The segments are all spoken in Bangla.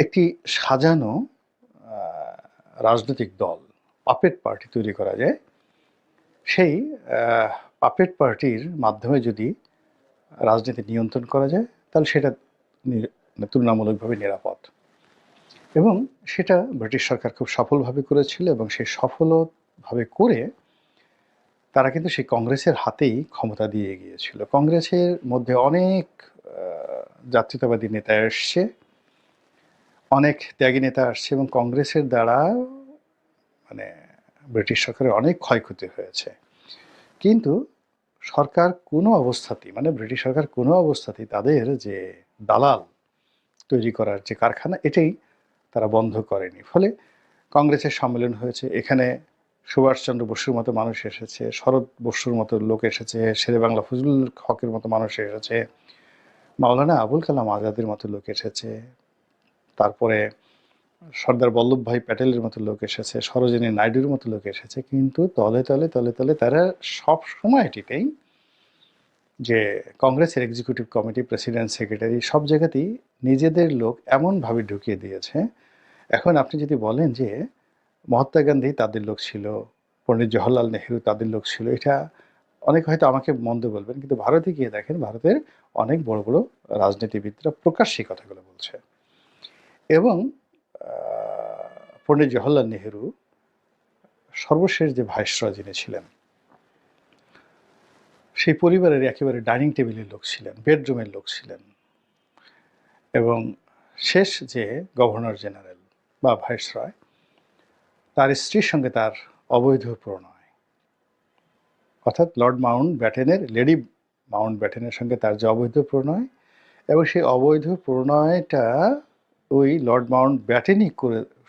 একটি সাজানো আ রাজনৈতিক দল, পাপেট পার্টি তৈরি করা যায়। সেই আ পাপেট পার্টির মাধ্যমে যদি রাজনীতি নিয়ন্ত্রণ করা যায়, তাহলে সেটা নি তুলনামূলকভাবে নিরাপদ। এবং সেটা ব্রিটিশ সরকার খুব সফলভাবে করেছিল এবং সেই সফলভাবে করে তারা কিন্তু সেই কংগ্রেসের হাতেই ক্ষমতা দিয়ে গিয়েছিল। কংগ্রেসের মধ্যে অনেক আ জাতীয়তাবাদী নেতা এসছে, অনেক ত্যাগী নেতা আসছে এবং কংগ্রেসের দ্বারা মানে ব্রিটিশ সরকারের অনেক ক্ষয়ক্ষতি হয়েছে। কিন্তু সরকার কোনো অবস্থাতেই ব্রিটিশ সরকার কোনো অবস্থাতেই তাদের যে দালাল তৈরি করার যে কারখানা এটাই তারা বন্ধ করেনি। ফলে কংগ্রেসের সম্মেলন হয়েছে। এখানে সুভাষচন্দ্র বসুর মতো মানুষ এসেছে, শরৎ বসুর মতো লোক এসেছে, শেরেবাংলা ফজলুল হকের মতো মানুষ এসেছে, মাওলানা আবুল কালাম আজাদের মতো লোক এসেছে। তারপরে সর্দার বল্লভভাই প্যাটেলের মতো লোক এসেছে, সরোজিনী নাইডুর মতো লোক এসেছে। কিন্তু তলে তারা সব সময়টিতেই যে কংগ্রেসের এক্সিকিউটিভ কমিটি, প্রেসিডেন্ট, সেক্রেটারি সব জায়গাতেই নিজেদের লোক এমনভাবে ঢুকিয়ে দিয়েছে। এখন আপনি যদি বলেন যে মহাত্মা গান্ধী তাদের লোক ছিল, পণ্ডিত জওহরলাল নেহরু তাদের লোক ছিল, এটা অনেকে হয়তো আমাকে মন্দ বলবেন। কিন্তু ভারতে গিয়ে দেখেন ভারতের অনেক বড়, বড় রাজনীতিবিদরা প্রকাশ্যে কথাগুলো বলছে। এবং আ পণ্ডিত জওহরলাল নেহরু সর্বশেষ যে ভাইসরয় যিনি ছিলেন, সেই পরিবারের একেবারে ডাইনিং টেবিলের লোক ছিলেন, বেডরুমের লোক ছিলেন এবং শেষ যে গভর্নর জেনারেল বা ভাইসরয়, তার স্ত্রীর সঙ্গে তার অবৈধ প্রণয়। অর্থাৎ লর্ড মাউন্ট ব্যাটেনের, লেডি মাউন্ট ব্যাটেনের সঙ্গে তার যে অবৈধ প্রণয় এবং সেই অবৈধ প্রণয়টা ওই লর্ড মাউন্ট ব্যাটেনই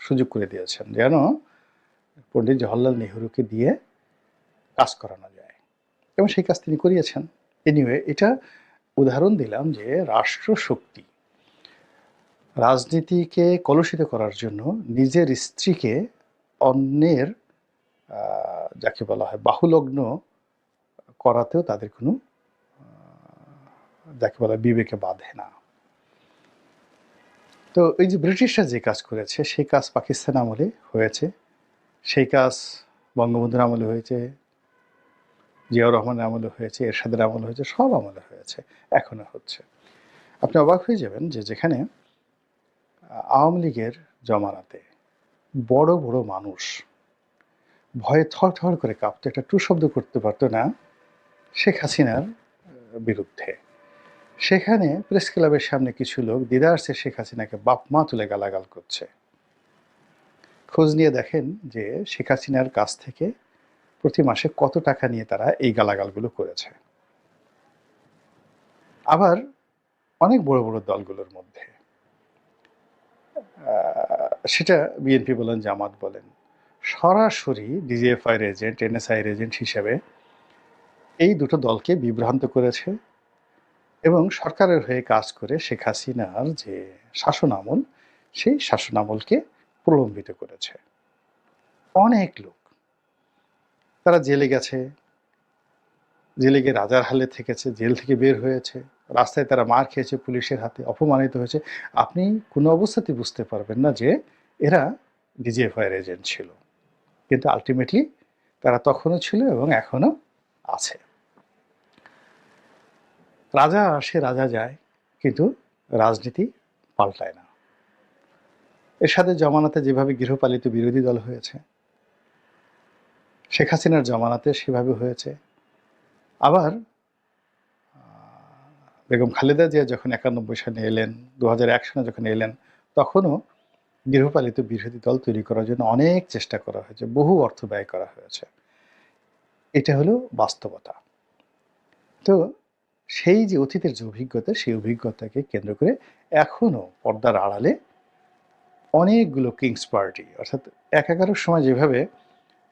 সুযোগ করে দিয়েছেন যেন পণ্ডিত জওহরলাল নেহরুকে দিয়ে কাজ করানো যায় এবং সেই কাজ তিনি করিয়েছেন। এনিওয়ে, এটা উদাহরণ দিলাম যে রাষ্ট্রশক্তি রাজনীতিকে কলুষিত করার জন্য নিজের স্ত্রীকে অন্যের যাকে বলা হয় বাহুলগ্ন করাতেও তাদের কোনো যাকে বলা হয় বিবেকে বাধে না। তো এই যে ব্রিটিশরা যে কাজ করেছে সেই কাজ পাকিস্তান আমলে হয়েছে, সেই কাজ বঙ্গবন্ধুর আমলে হয়েছে, জিয়াউর রহমানের আমলে হয়েছে, এরশাদের আমলে হয়েছে, সব আমলে হয়েছে, এখনো হচ্ছে। আপনি অবাক হয়ে যাবেন যে যেখানে আওয়ামী লীগের জমানাতে বড় বড় মানুষ ভয়ে থরথর করে কাঁপতো, একটা টু শব্দ করতে পারতো না শেখ হাসিনার বিরুদ্ধে। সেখানে প্রেস ক্লাবের সামনে কিছু লোক দিদারসে শেখ হাসিনাকে বাপ মা তুলে গালাগাল করছে। খোঁজ নিয়ে দেখেন যে শেখ হাসিনার কাছ থেকে প্রতি মাসে কত টাকা নিয়ে তারা এই গালাগালগুলো করেছে। আবার অনেক বড় বড় দলগুলোর মধ্যে সেটা বিএনপি বলেন, জামাত বলেন, সরাসরি ডিজিএফআই এর এজেন্ট, এনএসআই এর এজেন্ট হিসেবে এই দুটো দলকে বিভ্রান্ত করেছে এবং সরকারের হয়ে কাজ করে শেখ হাসিনার যে শাসনামল, সেই শাসনামলকে প্রলম্বিত করেছে। অনেক লোক তারা জেলে গেছে, জেলে গিয়ে রাজার হালে থেকেছে, জেল থেকে বের হয়েছে, রাস্তায় তারা মার খেয়েছে, পুলিশের হাতে অপমানিত হয়েছে। আপনি কোনো অবস্থাতেই বুঝতে পারবেন না যে এরা ডিজিএফআই এর এজেন্ট ছিল, কিন্তু আলটিমেটলি তারা তখনও ছিল এবং এখনো আছে। রাজা আসে রাজা যায়, কিন্তু রাজনীতি পাল্টায় না। এরশাদের জমানাতে যেভাবে গৃহপালিত বিরোধী দল হয়েছে, শেখ হাসিনার জমানাতে সেভাবে হয়েছে। আবার বেগম খালেদা জিয়া যখন 91 সালে এলেন, 2001 সালে যখন এলেন, তখনও গৃহপালিত বিরোধী দল তৈরি করার জন্য অনেক চেষ্টা করা হয়েছে, বহু অর্থ ব্যয় করা হয়েছে। এটা হলো বাস্তবতা। তো সেই যে অতীতের যে অভিজ্ঞতা, সেই অভিজ্ঞতাকে কেন্দ্র করে এখনো পর্দার আড়ালে অনেকগুলো কিংস পার্টি, অর্থাৎ 11 সময় যেভাবে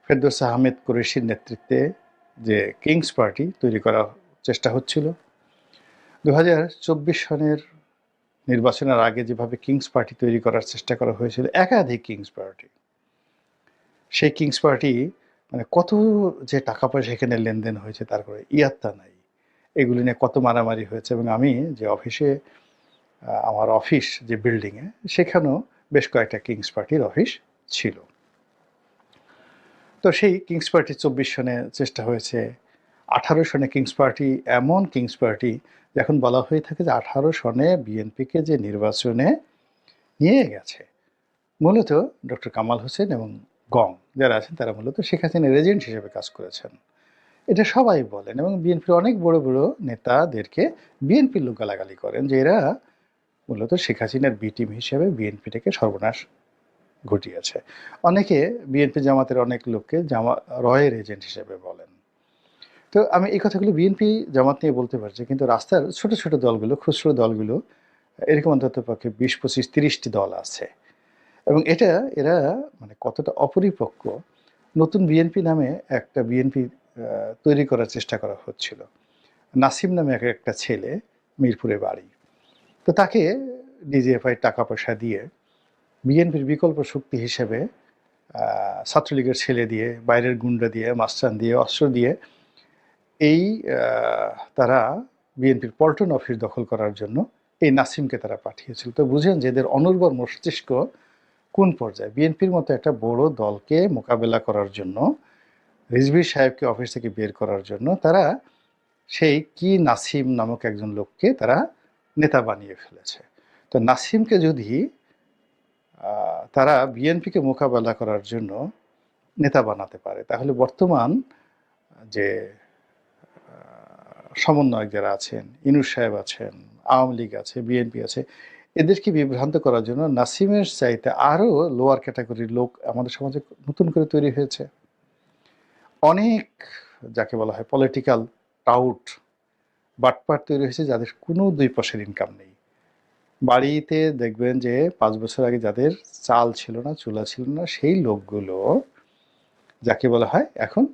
ফেরদৌস আহমেদ কুরেশির নেতৃত্বে যে কিংস পার্টি তৈরি করার চেষ্টা হচ্ছিল, 2024 সনের নির্বাচনের আগে যেভাবে কিংস পার্টি তৈরি করার চেষ্টা করা হয়েছিল, একাধিক কিংস পার্টি, সেই কিংস পার্টি কত যে টাকা পয়সা এখানে লেনদেন হয়েছে তারপরে ইয়াত্তা নাই, এগুলি নিয়ে কত মারামারি হয়েছে। এবং আমি যে অফিসে আমার অফিস যে বিল্ডিংয়ে, সেখানেও বেশ কয়েকটা কিংস পার্টির অফিস ছিল। তো সেই কিংস পার্টি 24 সনে চেষ্টা হয়েছে, 18 সনে কিংস পার্টি, এমন কিংস পার্টি এখন বলা হয়ে থাকে যে 18 সনে বিএনপিকে যে নির্বাচনে নিয়ে গেছে, মূলত ডক্টর কামাল হোসেন এবং গং যারা আছেন তারা মূলত শেখ হাসিনার এজেন্ট হিসেবে কাজ করেছেন। এটা সবাই বলেন এবং বিএনপির অনেক বড় বড় নেতাদেরকে বিএনপির লোক গালাগালি করেন যে এরা মূলত শেখ হাসিনার বি টিম হিসেবে বিএনপিটাকে সর্বনাশ ঘটিয়েছে। অনেকে বিএনপি জামাতের অনেক লোককে রয়ের এজেন্ট হিসেবে বলেন। তো আমি এই কথাগুলো বিএনপি জামাত নিয়ে বলতে পারছি, কিন্তু রাস্তার ছোট ছোট দলগুলো, খুচরো দলগুলো, এরকম অন্তত পক্ষে 20, 25, 30টি দল আছে এবং এরা মানে কতটা অপরিপক্ক। নতুন বিএনপি নামে একটা বিএনপি তৈরি করার চেষ্টা করা হচ্ছিল। নাসিম নামে একটা ছেলে, মিরপুরে বাড়ি। তো তাকে ডিজিএফআই টাকা পয়সা দিয়ে বিএনপির বিকল্প শক্তি হিসেবে ছাত্রলীগের ছেলে দিয়ে, বাইরের গুন্ডা দিয়ে, মাস্টান দিয়ে, অস্ত্র দিয়ে এই তারা বিএনপির পল্টন অফিস দখল করার জন্য এই নাসিমকে তারা পাঠিয়েছিল। তো বুঝেন যে এদের অনুর্বর মস্তিষ্ক কোন পর্যায়ে। বিএনপির মতো একটা বড় দলকে মোকাবেলা করার জন্য, রিজভী সাহেবকে অফিস থেকে বের করার জন্য তারা সেই কি নাসিম নামক একজন লোককে তারা নেতা বানিয়ে ফেলেছে। তো নাসিমকে যদি তারা বিএনপিকে মোকাবেলা করার জন্য নেতা বানাতে পারে, তাহলে বর্তমান যে সমন্বয়ক যারা আছেন, ইনুস সাহেব আছেন, আওয়ামী লীগ আছে, বিএনপি আছে, এদেরকে বিভ্রান্ত করার জন্য নাসিমের চাইতে আরও লোয়ার ক্যাটাগরির লোক আমাদের সমাজে নতুন করে তৈরি হয়েছে। অনেক যাকে বলা হয় পলিটিক্যাল টাউট, বাটপাট তৈরি হয়েছে যাদের কোনো 2 পয়সার ইনকাম নেই। বাড়িতে দেখবেন যে 5 বছর আগে যাদের চাল ছিল না, চুলা ছিল না, সেই লোকগুলো যাকে বলা হয় এখন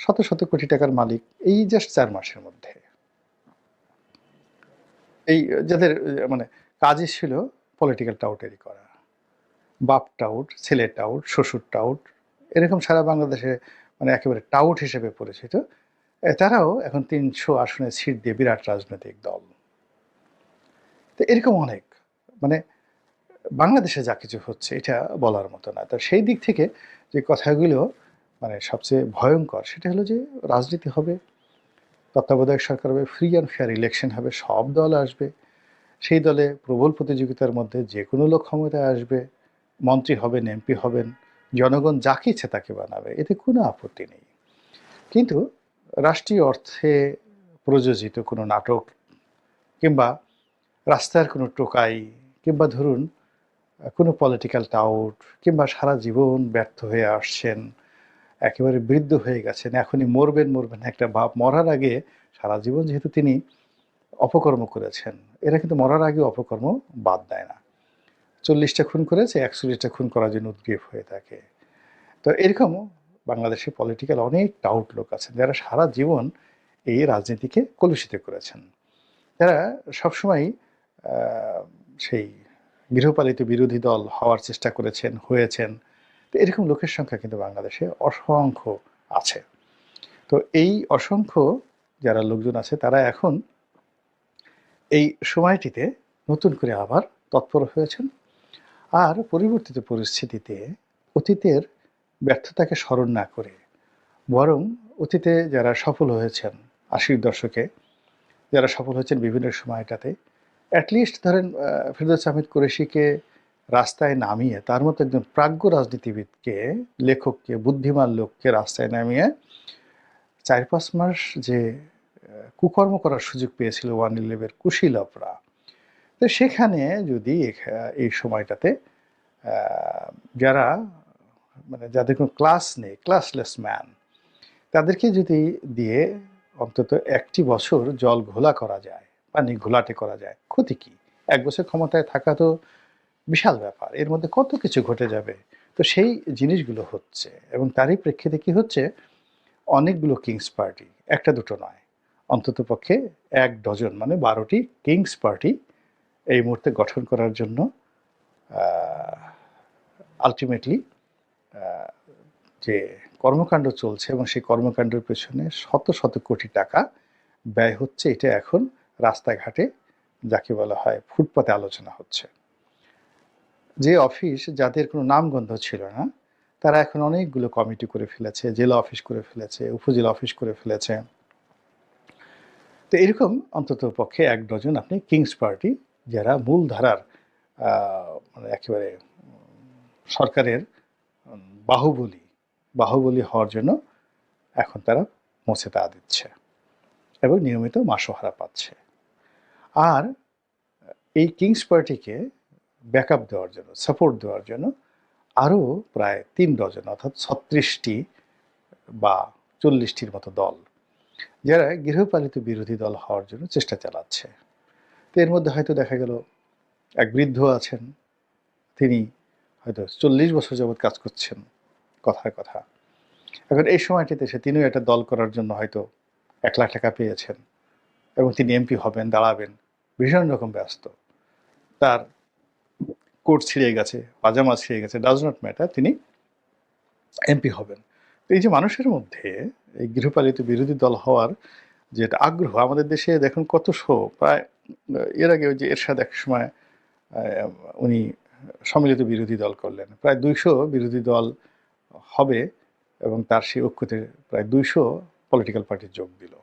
শত শত কোটি টাকার মালিক এই জাস্ট 4 মাসের মধ্যে। এই যাদের মানে কাজই ছিল পলিটিক্যাল টাউটারি করা, বাপ টাউট, ছেলে টাউট, শ্বশুর টাউট, এরকম সারা বাংলাদেশে মানে একেবারে টাউট হিসেবে পরিচিত। তারাও এখন 300 আসনে সিট দিয়ে বিরাট রাজনৈতিক দল। তো এরকম অনেক মানে বাংলাদেশে যা কিছু হচ্ছে এটা বলার মতো না। তো সেই দিক থেকে যে কথাগুলো মানে সবচেয়ে ভয়ঙ্কর সেটা হলো যে রাজনীতি হবে, তত্ত্বাবধায়ক সরকার হবে, ফ্রি অ্যান্ড ফেয়ার ইলেকশন হবে, সব দল আসবে, সেই দলে প্রবল প্রতিযোগিতার মধ্যে যে কোনো লোক ক্ষমতায় আসবে, মন্ত্রী হবেন, এমপি হবেন, জনগণ যাকে ইচ্ছে তাকে বানাবে, এতে কোনো আপত্তি নেই। কিন্তু রাষ্ট্রীয় অর্থে প্রযোজিত কোনো নাটক কিংবা রাস্তার কোনো টোকাই কিংবা ধরুন কোনো পলিটিক্যাল টাউট কিংবা সারা জীবন ব্যর্থ হয়ে আসছেন, একেবারে বৃদ্ধ হয়ে গেছেন, এখনই মরবেন একটা ভাব, মরার আগে সারা জীবন যেহেতু তিনি অপকর্ম করেছেন, এরা কিন্তু মরার আগে অপকর্ম বাদ দেয় না। 40টা খুন করেছে, 41টা খুন করার জন্য উদ্গ্রীব হয়ে থাকে। তো এরকম বাংলাদেশে পলিটিক্যাল অনেক টাউট লোক আছেন যারা সারা জীবন এই রাজনীতিকে কলুষিত করেছেন, যারা সবসময় সেই গৃহপালিত বিরোধী দল হওয়ার চেষ্টা করেছেন, হয়েছেন। তো এরকম লোকের সংখ্যা কিন্তু বাংলাদেশে অসংখ্য আছে। তো এই অসংখ্য যারা লোকজন আছে তারা এখন এই সময়টিতে নতুন করে আবার তৎপর হয়েছেন। আর পরিবর্তিত পরিস্থিতিতে অতীতের ব্যর্থতাকে স্মরণ না করে বরং অতীতে যারা সফল হয়েছেন 80-র দশকে, যারা সফল হয়েছেন বিভিন্ন সময়টাতে, অ্যাটলিস্ট ধরেন ফিরদৌস আহমেদ কুরেশিকে রাস্তায় নামিয়ে, তার মতো একজন প্রাজ্ঞ রাজনীতিবিদকে, লেখককে, বুদ্ধিমান লোককে রাস্তায় নামিয়ে 4-5 মাস যে কুকর্ম করার সুযোগ পেয়েছিল 111-এর কুশীলভরা, তো সেখানে যদি এই সময়টাতে যারা মানে যাদের কোনো ক্লাস নেই, ক্লাসলেস ম্যান, তাদেরকে যদি দিয়ে অন্তত 1টি বছর জল ঘোলা করা যায়, পানি ঘোলাটে করা যায়, ক্ষতি কি? 1 বছর ক্ষমতায় থাকা তো বিশাল ব্যাপার, এর মধ্যে কত কিছু ঘটে যাবে। তো সেই জিনিসগুলো হচ্ছে এবং তারই প্রেক্ষিতে কি হচ্ছে, অনেকগুলো কিংস পার্টি, একটা দুটো নয়, অন্তত পক্ষে 1 ডজন মানে 12টি কিংস পার্টি এই মুহূর্তে গঠন করার জন্য আলটিমেটলি যে কর্মকাণ্ড চলছে এবং সেই কর্মকাণ্ডের পেছনে শত শত কোটি টাকা ব্যয় হচ্ছে, এটা এখন রাস্তাঘাটে যাকে বলা হয় ফুটপাতে আলোচনা হচ্ছে। যে অফিস যাদের কোনো নামগন্ধ ছিল না, তারা এখন অনেকগুলো কমিটি করে ফেলেছে, জেলা অফিস করে ফেলেছে, উপজেলা অফিস করে ফেলেছে। তো এরকম অন্তত পক্ষে ১ ডজন আপনি কিংস পার্টি, যারা মূলধারার মানে একেবারে সরকারের বাহুবলী, বাহুবলী হওয়ার জন্য এখন তারা মুছে তা দিচ্ছে এবং নিয়মিত মাসোহারা পাচ্ছে। আর এই কিংস পার্টিকে ব্যাকআপ দেওয়ার জন্য, সাপোর্ট দেওয়ার জন্য আরও প্রায় ৩ ডজন অর্থাৎ ৩৬টি বা ৪০টির মতো দল, যারা গৃহপালিত বিরোধী দল হওয়ার জন্য চেষ্টা চালাচ্ছে। তো এর মধ্যে হয়তো দেখা গেল এক বৃদ্ধ আছেন, তিনি হয়তো ৪০ বছর যাবৎ কাজ করছেন কথায় কথা। এখন এই সময়টিতে তিনিও একটা দল করার জন্য হয়তো ১,০০,০০০ টাকা পেয়েছেন এবং তিনি এমপি হবেন, দাঁড়াবেন, ভীষণ রকম ব্যস্ত। তার কোট ছিঁড়ে গেছে, পাজামা ছিঁড়ে গেছে, ডাজ নট ম্যাটার, তিনি এমপি হবেন। তো এই যে মানুষের মধ্যে এই গৃহপালিত বিরোধী দল হওয়ার যে একটা আগ্রহ, আমাদের দেশে দেখুন কত প্রায় এর আগে ওই যে এরশাদ এক সময় উনি সম্মিলিত বিরোধী দল করলেন, প্রায় ২০০ বিরোধী দল হবে এবং তার সেই ঐক্যতে প্রায় ২০০ পলিটিক্যাল পার্টি যোগ দিল।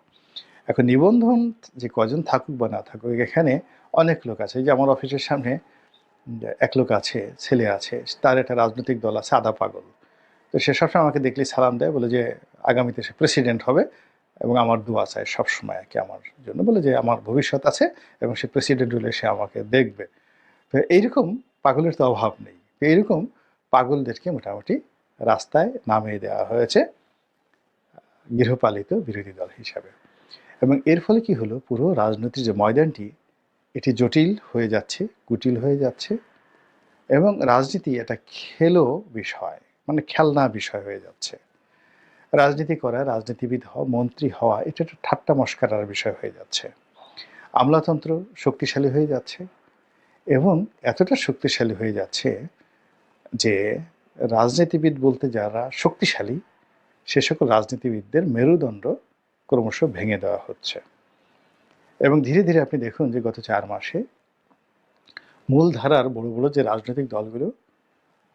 এখন নিবন্ধন যে কজন থাকুক বা না থাকুক, এখানে অনেক লোক আছে। এই যে আমার অফিসের সামনে এক লোক আছে, ছেলে আছে, তার একটা রাজনৈতিক দল আছে, আদা পাগল। তো সে সবসময় আমাকে দেখলেই সালাম দেয়, বলে যে আগামীতে সে প্রেসিডেন্ট হবে এবং আমার দোয়া চায় সবসময় আর কি আমার জন্য, বলে যে আমার ভবিষ্যৎ আছে এবং সে প্রেসিডেন্ট হলে সে আমাকে দেখবে। তো এইরকম পাগলের তো অভাব নেই। তো এইরকম পাগলদেরকে মোটামুটি রাস্তায় নামিয়ে দেওয়া হয়েছে গৃহপালিত বিরোধী দল হিসাবে। এবং এর ফলে কি হলো, পুরো রাজনৈতিক যে ময়দানটি, এটি জটিল হয়ে যাচ্ছে, কুটিল হয়ে যাচ্ছে এবং রাজনীতি একটা খেলো বিষয়, মানে খেলনা বিষয় হয়ে যাচ্ছে। রাজনীতি করা, রাজনীতিবিদ হওয়া, মন্ত্রী হওয়া, এটা একটা ঠাট্টা মশকরার বিষয় হয়ে যাচ্ছে। আমলাতন্ত্র শক্তিশালী হয়ে যাচ্ছে এবং এতটা শক্তিশালী হয়ে যাচ্ছে যে রাজনীতিবিদ বলতে যারা শক্তিশালী, সে সকল রাজনীতিবিদদের মেরুদণ্ড ক্রমশ ভেঙে দেওয়া হচ্ছে। এবং ধীরে ধীরে আপনি দেখুন যে গত ৪ মাসে মূলধারার বড় বড় যে রাজনৈতিক দলগুলো,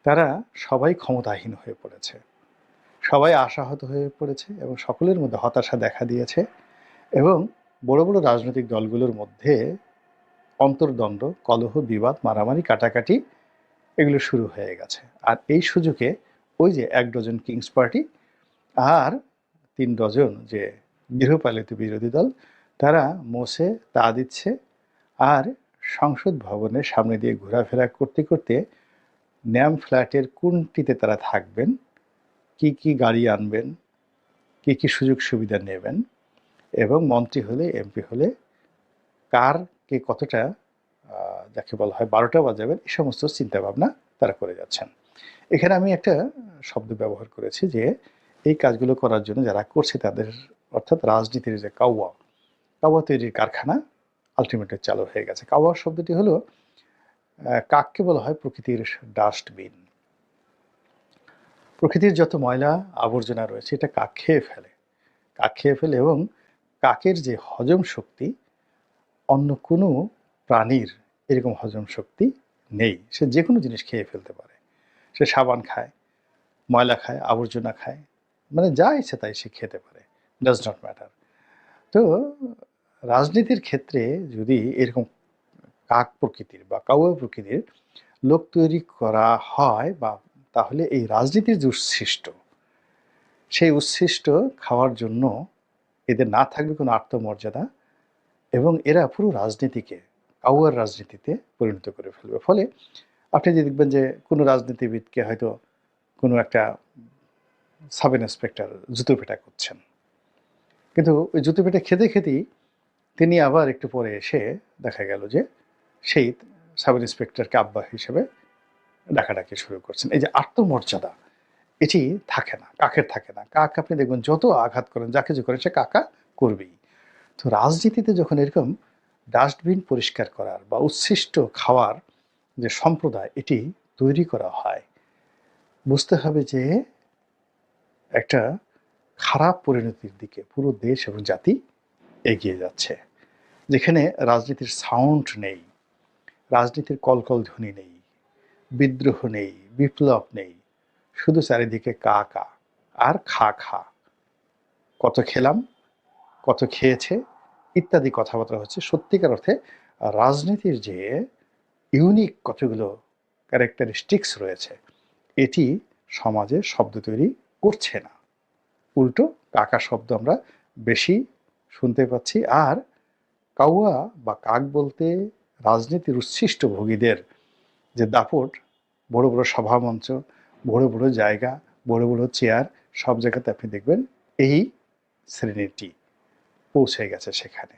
তারা সবাই ক্ষমতাহীন হয়ে পড়েছে, সবাই আশাহত হয়ে পড়েছে এবং সকলের মধ্যে হতাশা দেখা দিয়েছে। এবং বড় বড় রাজনৈতিক দলগুলোর মধ্যে অন্তর্দ্বন্দ্ব, কলহ, বিবাদ, মারামারি, কাটাকাটি এগুলো শুরু হয়ে গেছে। আর এই সুযোগে ওই যে ১ ডজন কিংস পার্টি আর ৩ ডজন যে গৃহপালিত বিরোধী দল, তারা মোছে তা দিচ্ছে। আর সংসদ ভবনের সামনে দিয়ে ঘোরাফেরা করতে করতে ন্যাম ফ্ল্যাটের কোনটিতে তারা থাকবেন, কি কি গাড়ি আনবেন, কি কি সুযোগ সুবিধা নেবেন এবং মন্ত্রী হলে, এমপি হলে কার কে কতটা যাকে বলা হয় ১২টা বাজাবেন, এই সমস্ত চিন্তাভাবনা তারা করে যাচ্ছেন। এখানে আমি একটা শব্দ ব্যবহার করেছি যে এই কাজগুলো করার জন্য যারা করছে তাদের, অর্থাৎ রাজনীতির যে কাওয়া, কাওয়া তৈরির কারখানা আলটিমেটলি চালু হয়ে গেছে। কাওয়া শব্দটি হলো, কাককে বলা হয় প্রকৃতির ডাস্টবিন। প্রকৃতির যত ময়লা আবর্জনা রয়েছে এটা কাক খেয়ে ফেলে, কাক খেয়ে ফেলে এবং কাকের যে হজম শক্তি, অন্য কোনো প্রাণীর এরকম হজম শক্তি নেই। সে যে কোনো জিনিস খেয়ে ফেলতে পারে। সে সাবান খায়, ময়লা খায়, আবর্জনা খায়, মানে যা ইচ্ছে তাই সে খেতে পারে, ডাজ নট ম্যাটার। তো রাজনীতির ক্ষেত্রে যদি এরকম কাক প্রকৃতির বা কাউয়া প্রকৃতির লোক তৈরি করা হয়, বা তাহলে এই রাজনীতির যে উচ্ছিষ্ট, সেই উচ্ছিষ্ট খাওয়ার জন্য এদের না থাকবে কোনো আত্মমর্যাদা এবং এরা পুরো রাজনীতিকে কাউয়ার রাজনীতিতে পরিণত করে ফেলবে। ফলে আপনি যে দেখবেন যে কোনো রাজনীতিবিদকে হয়তো কোনো একটা সাব ইন্সপেক্টর জুতো পেটা করছেন, কিন্তু ওই জুতো পেটা খেতে খেতেই তিনি আবার একটু পরে এসে দেখা গেল যে সেই সাব ইন্সপেক্টরকে আব্বা হিসেবে ডাকাডাকি শুরু করছেন। এই যে আত্মমর্যাদা, এটি থাকে না, কাকের থাকে না। কাক আপনি দেখবেন যত আঘাত করেন, যা কিছু করেন, সে কাকা করবেই। তো রাজনীতিতে যখন এরকম ডাস্টবিন পরিষ্কার করার বা উচ্ছিষ্ট খাওয়ার যে সম্প্রদায় এটি তৈরি করা হয়, বুঝতে হবে যে একটা খারাপ পরিণতির দিকে পুরো দেশ এবং জাতি এগিয়ে যাচ্ছে। যেখানে রাজনীতির সাউন্ড নেই, রাজনীতির কলকল ধ্বনি নেই, বিদ্রোহ নেই, বিপ্লব নেই, শুধু চারিদিকে কা কা আর খা খা, কত খেলাম, কত খেয়েছে ইত্যাদি কথাবার্তা হচ্ছে। সত্যিকার অর্থে রাজনীতির যে ইউনিক কতগুলো ক্যারেক্টারিস্টিক্স রয়েছে, এটি সমাজে শব্দ তৈরি করছে না। উল্টো কাকা শব্দ আমরা বেশি শুনতে পাচ্ছি। আর কাউয়া বা কাক বলতে রাজনীতির উচ্ছিষ্ট ভোগীদের যে দাপট, বড় বড় সভামঞ্চ, বড় বড় জায়গা, বড় বড় চেয়ার, সব জায়গাতে আপনি দেখবেন এই শ্রেণীটি পৌঁছে গেছে সেখানে।